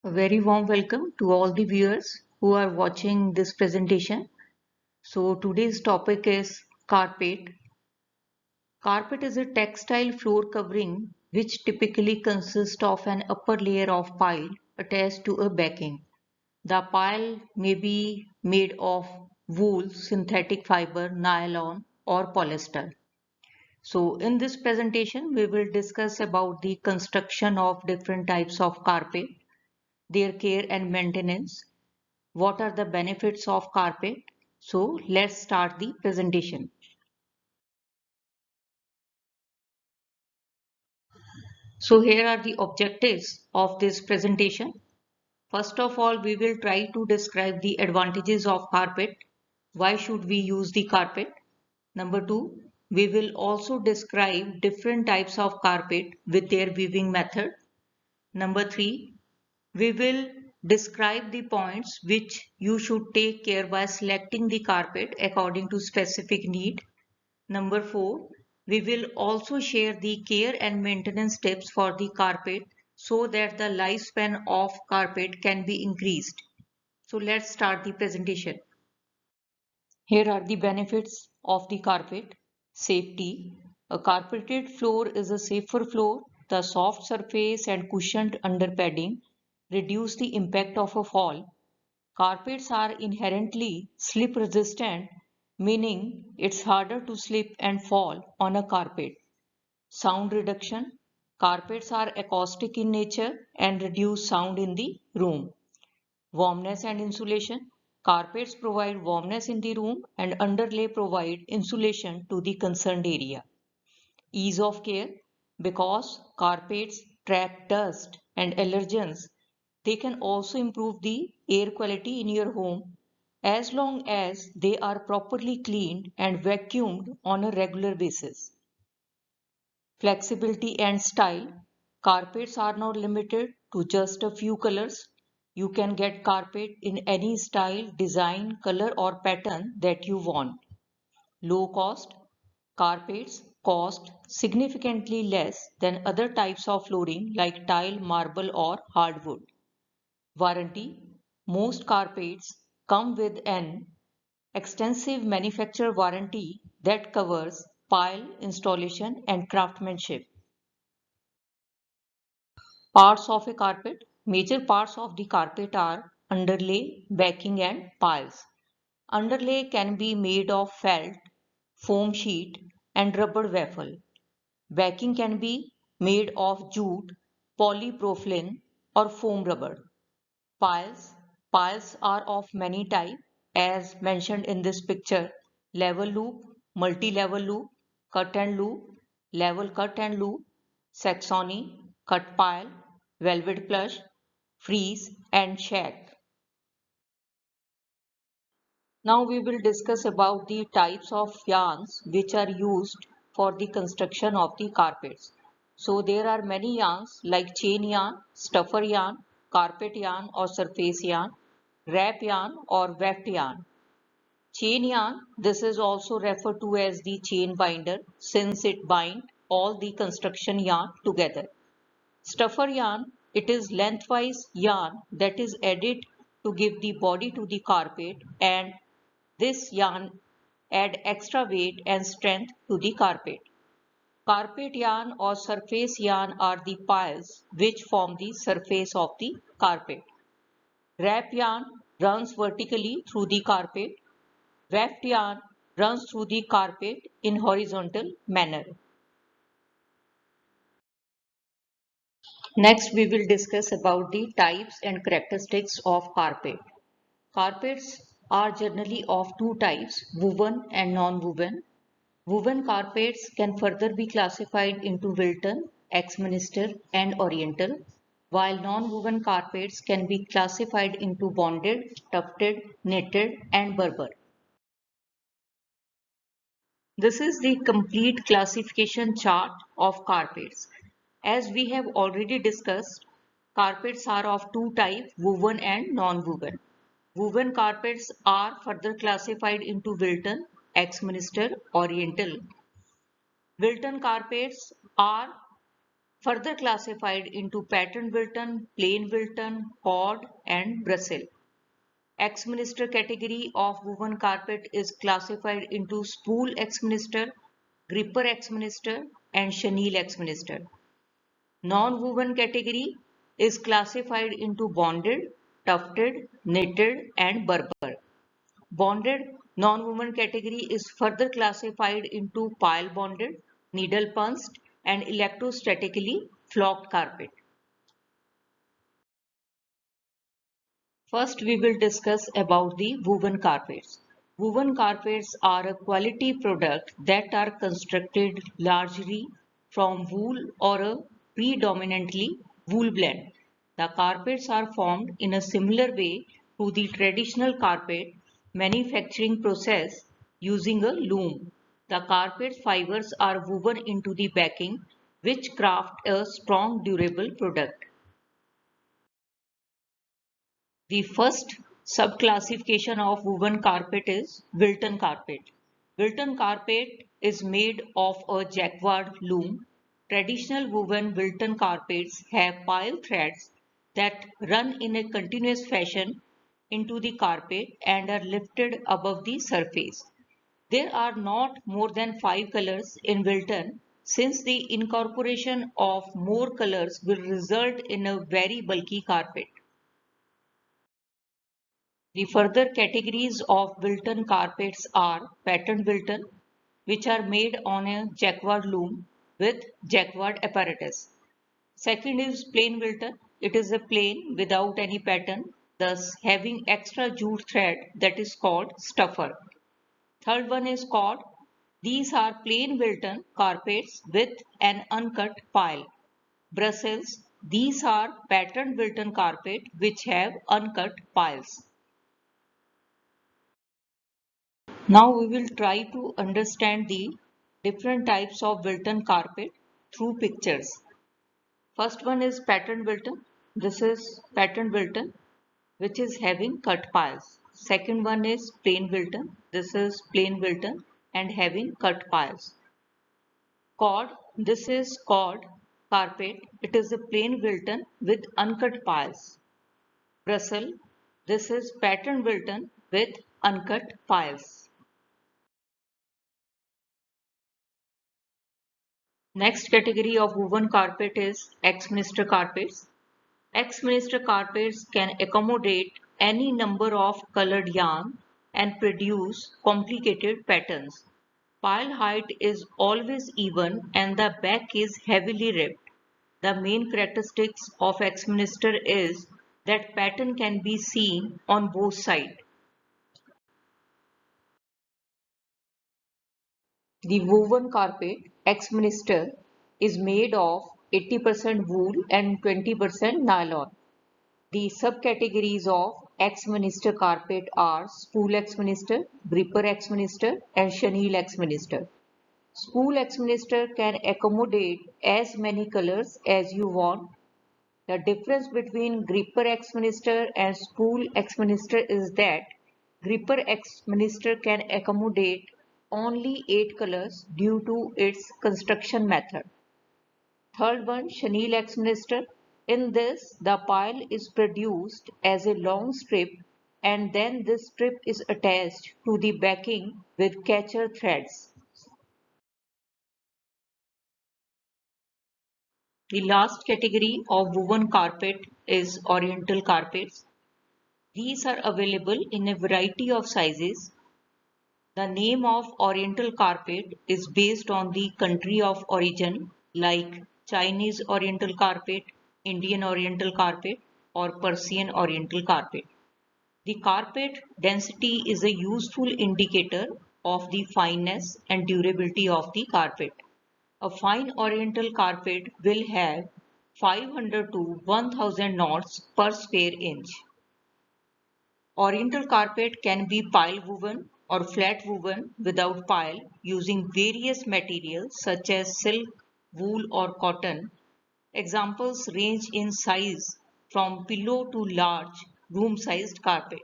A very warm welcome to all the viewers who are watching this presentation. So today's topic is carpet. Carpet is a textile floor covering which typically consists of an upper layer of pile attached to a backing. The pile may be made of wool, synthetic fiber, nylon or polyester. So in this presentation we will discuss about the construction of different types of carpet, their care and maintenance. What are the benefits of carpet? So let's start the presentation. So here are the objectives of this presentation. First of all, we will try to describe the advantages of carpet. Why should we use the carpet? Number two, we will also describe different types of carpet with their weaving method. Number three, we will describe the points which you should take care while selecting the carpet according to specific need. Number four, we will also share the care and maintenance tips for the carpet so that the lifespan of carpet can be increased. So let's start the presentation. Here are the benefits of the carpet. Safety. A carpeted floor is a safer floor. The soft surface and cushioned under padding reduce the impact of a fall. Carpets are inherently slip resistant, meaning it's harder to slip and fall on a carpet. Sound reduction. Carpets are acoustic in nature and reduce sound in the room. Warmness and insulation. Carpets provide warmness in the room and underlay provide insulation to the concerned area. Ease of care. Because carpets trap dust and allergens, they can also improve the air quality in your home as long as they are properly cleaned and vacuumed on a regular basis. Flexibility and style. Carpets are not limited to just a few colors. You can get carpet in any style, design, color or pattern that you want. Low cost. Carpets cost significantly less than other types of flooring like tile, marble or hardwood. Warranty. Most carpets come with an extensive manufacturer warranty that covers pile, installation and craftsmanship. Parts of a carpet. Major parts of the carpet are underlay, backing and piles. Underlay can be made of felt, foam sheet and rubber waffle. Backing can be made of jute, polypropylene or foam rubber. Piles. Piles are of many types as mentioned in this picture. Level loop, multi-level loop, cut and loop, level cut and loop, Saxony, cut pile, velvet plush, freeze and shack. Now we will discuss about the types of yarns which are used for the construction of the carpets. So there are many yarns like chain yarn, stuffer yarn, carpet yarn or surface yarn, wrap yarn or weft yarn. Chain yarn, this is also referred to as the chain binder since it binds all the construction yarn together. Stuffer yarn, it is lengthwise yarn that is added to give the body to the carpet, and this yarn add extra weight and strength to the carpet. Carpet yarn or surface yarn are the piles which form the surface of the carpet. Wrap yarn runs vertically through the carpet. Weft yarn runs through the carpet in horizontal manner. Next, we will discuss about the types and characteristics of carpet. Carpets are generally of two types, woven and non-woven. Woven carpets can further be classified into Wilton, Axminster and Oriental, while non-woven carpets can be classified into bonded, tufted, knitted and Berber. This is the complete classification chart of carpets. As we have already discussed, carpets are of two types, woven and non-woven. Woven carpets are further classified into Wilton, Axminster, Oriental. Wilton carpets are further classified into pattern Wilton, plain Wilton, cord, and Brussels. Axminster category of woven carpet is classified into spool Axminster, gripper Axminster, and chenille Axminster. Non-woven category is classified into bonded, tufted, knitted, and Berber. Bonded non-woven category is further classified into pile bonded, needle punched, and electrostatically flocked carpet. First, we will discuss about the woven carpets. Woven carpets are a quality product that are constructed largely from wool or a predominantly wool blend. The carpets are formed in a similar way to the traditional carpet manufacturing process using a loom. The carpet fibers are woven into the backing, which craft a strong durable product. The first subclassification of woven carpet is Wilton carpet. Wilton carpet is made of a jacquard loom. Traditional woven Wilton carpets have pile threads that run in a continuous fashion into the carpet and are lifted above the surface. There are not more than 5 colors in Wilton since the incorporation of more colors will result in a very bulky carpet. The further categories of Wilton carpets are pattern Wilton, which are made on a jacquard loom with jacquard apparatus. Second is plain Wilton. It is a plain without any pattern, thus having extra jute thread that is called stuffer. Third one is cord. These are plain Wilton carpets with an uncut pile. Brussels. These are patterned Wilton carpet which have uncut piles. Now we will try to understand the different types of Wilton carpet through pictures. First one is pattern Wilton. This is pattern Wilton which is having cut piles. Second one is plain Wilton. This is plain Wilton and having cut piles. Cord. This is cord carpet. It is a plain Wilton with uncut piles. Brussels. This is pattern Wilton with uncut piles. Next category of woven carpet is Axminster carpets. Axminster carpets can accommodate any number of colored yarn and produce complicated patterns. Pile height is always even and the back is heavily ribbed. The main characteristics of Axminster is that pattern can be seen on both sides. The woven carpet, Axminster, is made of 80% wool and 20% nylon. The subcategories of Axminster carpet are spool Axminster, gripper Axminster, and chenille Axminster. Spool Axminster can accommodate as many colors as you want. The difference between gripper Axminster and spool Axminster is that gripper Axminster can accommodate only 8 colors due to its construction method. Third one, chenille Axminster. In this, the pile is produced as a long strip and then this strip is attached to the backing with catcher threads. The last category of woven carpet is oriental carpets. These are available in a variety of sizes. The name of oriental carpet is based on the country of origin like Chinese oriental carpet, Indian oriental carpet or Persian oriental carpet. The carpet density is a useful indicator of the fineness and durability of the carpet. A fine oriental carpet will have 500 to 1000 knots per square inch. Oriental carpet can be pile woven or flat woven without pile using various materials such as silk, wool or cotton. Examples range in size from pillow to large room-sized carpet.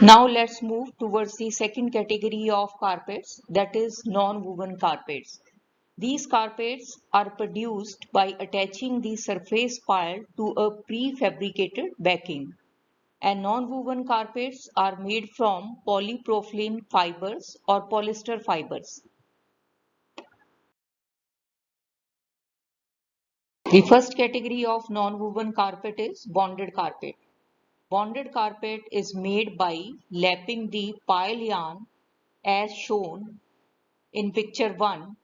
Now let's move towards the second category of carpets, that is non-woven carpets. These carpets are produced by attaching the surface pile to a prefabricated backing, and non-woven carpets are made from polypropylene fibers or polyester fibers. The first category of non-woven carpet is bonded carpet. Bonded carpet is made by lapping the pile yarn as shown in picture 1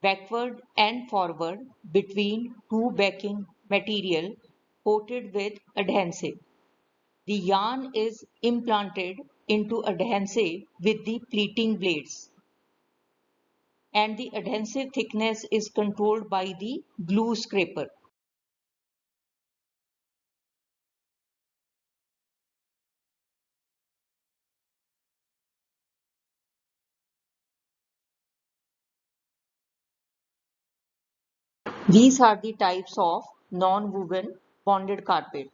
backward and forward between two backing material coated with adhesive. The yarn is implanted into adhesive with the pleating blades, and the adhesive thickness is controlled by the glue scraper. These are the types of non-woven bonded carpet.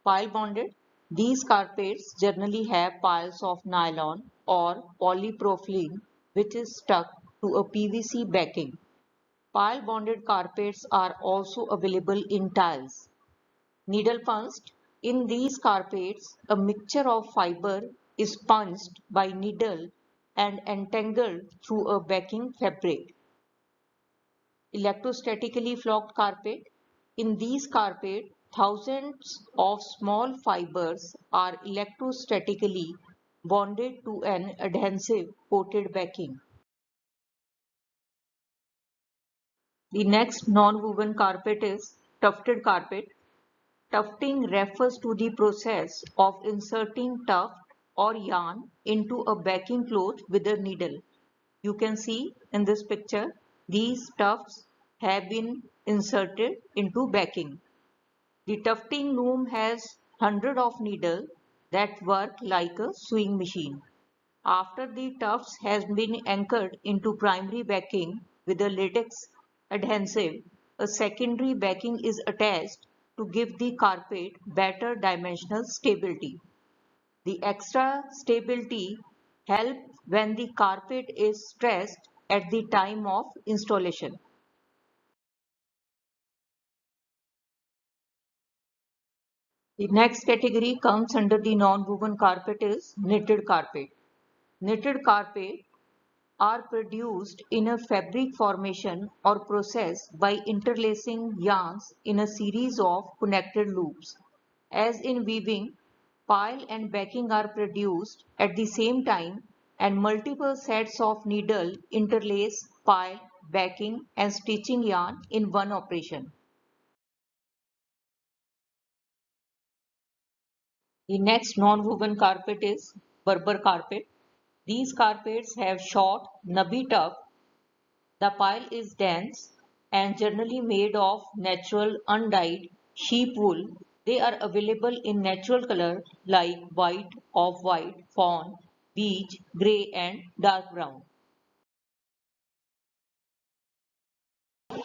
Pile bonded. These carpets generally have piles of nylon or polypropylene which is stuck to a PVC backing. Pile bonded carpets are also available in tiles. Needle punched. In these carpets, a mixture of fiber is punched by needle and entangled through a backing fabric. Electrostatically flocked carpet. In these carpet, thousands of small fibers are electrostatically bonded to an adhesive coated backing. The next non-woven carpet is tufted carpet. Tufting refers to the process of inserting tuft or yarn into a backing cloth with a needle. You can see in this picture, these tufts have been inserted into backing. The tufting loom has hundreds of needles that work like a sewing machine. After the tufts has been anchored into primary backing with a latex adhesive, a secondary backing is attached to give the carpet better dimensional stability. The extra stability helps when the carpet is stressed at the time of installation. The next category comes under the non-woven carpet is knitted carpet. Knitted carpet are produced in a fabric formation or process by interlacing yarns in a series of connected loops. As in weaving, pile and backing are produced at the same time and multiple sets of needle interlace pile, backing and stitching yarn in one operation. The next non-woven carpet is Berber carpet. These carpets have short, nubby tuft. The pile is dense and generally made of natural undyed sheep wool. They are available in natural color like white, off-white, fawn, beige, grey and dark brown.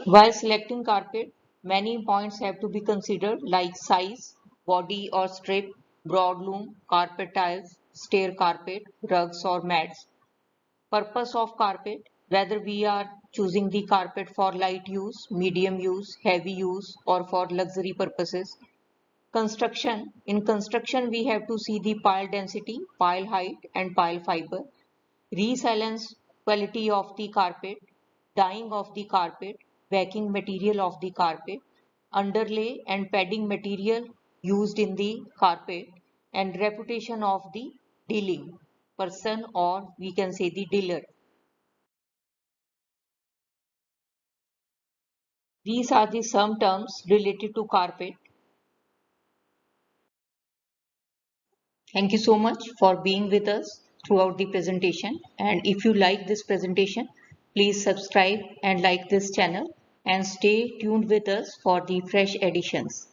While selecting carpet, many points have to be considered like size, body or strip, broadloom, carpet tiles, stair carpet, rugs or mats. Purpose of carpet, whether we are choosing the carpet for light use, medium use, heavy use or for luxury purposes. Construction. In construction we have to see the pile density, pile height and pile fiber. Resilience quality of the carpet, dyeing of the carpet, backing material of the carpet, underlay and padding material used in the carpet, and reputation of the dealing person or we can say the dealer. These are the some terms related to carpet. Thank you so much for being with us throughout the presentation. And if you like this presentation, please subscribe and like this channel and stay tuned with us for the fresh editions.